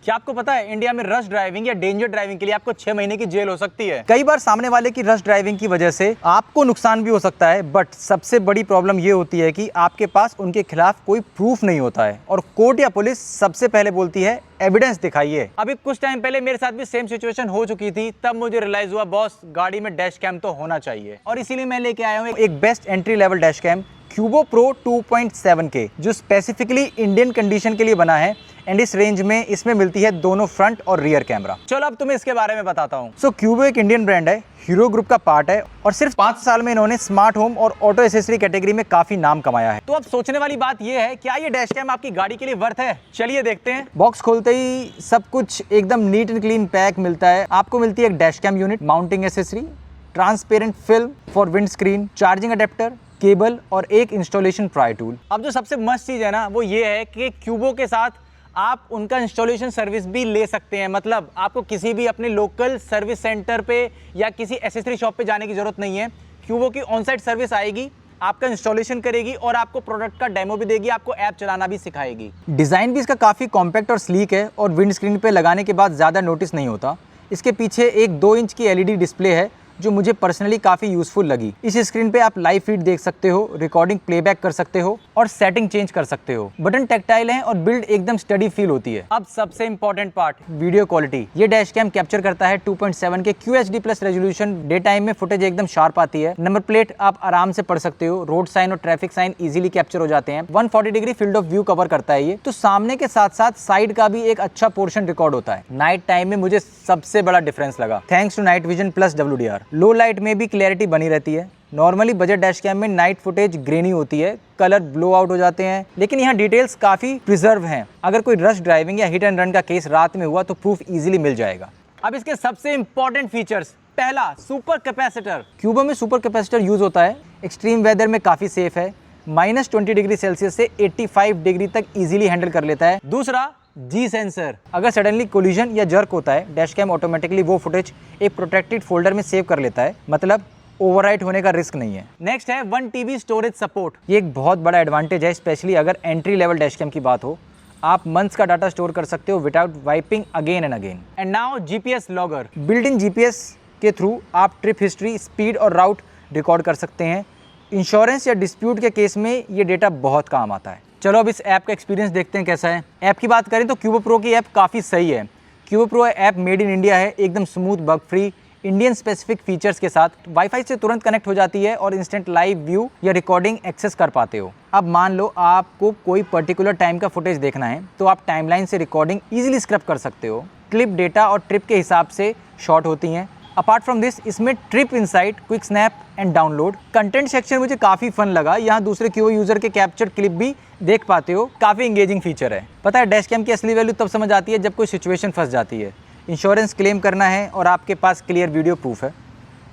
क्या आपको पता है इंडिया में रश ड्राइविंग या डेंजर ड्राइविंग के लिए आपको 6 महीने की जेल हो सकती है। कई बार सामने वाले की रश ड्राइविंग की वजह से आपको नुकसान भी हो सकता है, बट सबसे बड़ी प्रॉब्लम ये होती है कि आपके पास उनके खिलाफ कोई प्रूफ नहीं होता है और कोर्ट या पुलिस सबसे पहले बोलती है एविडेंस दिखाइए। अभी कुछ टाइम पहले मेरे साथ भी सेम सिचुएशन हो चुकी थी, तब मुझे रियलाइज हुआ बॉस गाड़ी में डैश कैम तो होना चाहिए और इसीलिए मैं लेके आया हूँ एक best entry level dash cam Qubo Pro 2.7K जो स्पेसिफिकली इंडियन कंडीशन के लिए बना है एंड इस रेंज में इसमें मिलती है दोनों फ्रंट और रियर कैमरा। चलो अब तुम्हें इसके बारे में बताता हूँ। सो क्यूबो एक इंडियन ब्रांड है, हीरो ग्रुप का पार्ट है और सिर्फ 5 साल में इन्होंने स्मार्ट होम और ऑटो एसेसरी कैटेगरी में काफी नाम कमाया है। तो अब सोचने वाली बात यह है, क्या ये डैश कैम आपकी गाड़ी के लिए वर्थ है? चलिए देखते हैं। बॉक्स खोलते ही सब कुछ एकदम नीट एंड क्लीन पैक मिलता है। आपको मिलती है एक dash cam unit, mounting accessory, transparent film for windscreen, charging adapter, cable और एक इंस्टॉलेशन ट्राई टूल। अब जो सबसे मस्त चीज है ना वो ये है कि क्यूबो के साथ आप उनका इंस्टॉलेशन सर्विस भी ले सकते हैं। मतलब आपको किसी भी अपने लोकल सर्विस सेंटर पे या किसी एसेसरी शॉप पे जाने की जरूरत नहीं है। क्यूबो की ऑन साइट सर्विस आएगी, आपका इंस्टॉलेशन करेगी और आपको प्रोडक्ट का डेमो भी देगी, आपको ऐप चलाना भी सिखाएगी। डिजाइन भी इसका काफी कॉम्पैक्ट और स्लीक है और विंड स्क्रीन पे लगाने के बाद ज्यादा नोटिस नहीं होता। इसके पीछे एक 2 इंच की LED डिस्प्ले है जो मुझे पर्सनली काफी यूजफुल लगी। इस स्क्रीन पे आप लाइव फीड देख सकते हो, रिकॉर्डिंग प्लेबैक कर सकते हो और सेटिंग चेंज कर सकते हो। बटन टैक्टाइल हैं और बिल्ड एकदम स्टडी फील होती है। अब सबसे इंपॉर्टेंट पार्ट, वीडियो क्वालिटी। ये डैश कैम कैप्चर करता है 2.7 के QHD+ रेजोल्यूशन। डे टाइम में फुटेज एकदम शार्प आती है। नंबर प्लेट आप आराम से पढ़ सकते हो, रोड साइन और ट्रैफिक साइन इजीली कैप्चर हो जाते हैं। 140 degree field of view cover करता है ये, तो सामने के साथ साथ साइड का भी एक अच्छा पोर्शन रिकॉर्ड होता है। नाइट टाइम में मुझे सबसे बड़ा डिफरेंस लगा, thanks to night vision plus WDR। Low light में भी क्लैरिटी बनी रहती है। नॉर्मली बजट डैश कैम में नाइट फुटेज ग्रेनी होती है, कलर ब्लो आउट हो जाते हैं, लेकिन यहाँ डिटेल्स काफी प्रिजर्व हैं। अगर कोई रश ड्राइविंग या हिट एंड रन का केस रात में हुआ तो प्रूफ इजीली मिल जाएगा। अब इसके सबसे इंपॉर्टेंट फीचर्स, पहला सुपर कैपेसिटर। क्यूबो में सुपर कैपेसिटर यूज होता है, एक्सट्रीम वेदर में काफी सेफ है, -20 डिग्री सेल्सियस से 85 डिग्री तक इजीली हैंडल कर लेता है। दूसरा G सेंसर, अगर सडनली कोलिजन या जर्क होता है डैश कैम ऑटोमेटिकली वो फुटेज एक प्रोटेक्टेड फोल्डर में सेव कर लेता है, मतलब ओवरराइट होने का रिस्क नहीं है। नेक्स्ट है 1 TB स्टोरेज सपोर्ट। ये एक बहुत बड़ा एडवांटेज है, स्पेशली अगर एंट्री लेवल डैश कैम की बात हो। आप मंथ्स का डाटा स्टोर कर सकते हो without wiping again and again. And now GPS logger. Built in GPS के थ्रू आप ट्रिप हिस्ट्री, स्पीड और राउट रिकॉर्ड कर सकते हैं। इंश्योरेंस या डिस्प्यूट के केस में ये डेटा बहुत काम आता है। चलो अब इस ऐप का एक्सपीरियंस देखते हैं कैसा है। ऐप की बात करें तो क्यूबो प्रो की ऐप काफ़ी सही है। Qubo Pro app made in India है, एकदम smooth, bug free, Indian specific features के साथ। वाईफाई से तुरंत कनेक्ट हो जाती है और इंस्टेंट लाइव व्यू या रिकॉर्डिंग एक्सेस कर पाते हो। अब मान लो आपको कोई पर्टिकुलर टाइम का फुटेज देखना है तो आप टाइमलाइन से रिकॉर्डिंग ईजिली स्क्रैप कर सकते हो। क्लिप डेटा और ट्रिप के हिसाब से शॉर्ट होती हैं। अपार्ट फ्रॉम दिस, इसमें trip insight, quick snap and download. Content section मुझे काफ़ी फन लगा, यहाँ दूसरे क्यूबो यूजर के कैप्चर्ड क्लिप भी देख पाते हो। काफ़ी इंगेजिंग फीचर है। पता है डैश कैम की असली वैल्यू तब समझ आती है जब कोई सिचुएशन फंस जाती है, इंश्योरेंस क्लेम करना है और आपके पास क्लियर वीडियो प्रूफ है।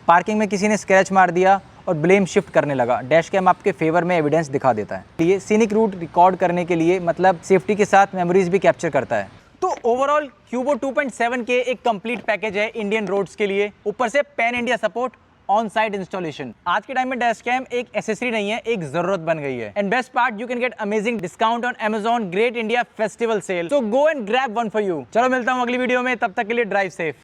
पार्किंग में किसी ने स्क्रैच मार दिया और ब्लेम शिफ्ट करने लगा, डैश कैम आपके फेवर में एविडेंस दिखा देता है। ये सीनिक रूट रिकॉर्ड करने के लिए, मतलब सेफ्टी के साथ मेमोरीज भी कैप्चर करता है। तो ओवरऑल क्यूबो 2.7K एक कंप्लीट पैकेज है इंडियन रोड्स के लिए, ऊपर से pan India support, on site installation. आज के टाइम में डैश कैम एक एसेसरी नहीं है, एक जरूरत बन गई है। And best part, you can get amazing discount on Amazon great India festival sale. So go and grab one for you. चलो मिलता हूँ अगली वीडियो में, तब तक के लिए ड्राइव सेफ।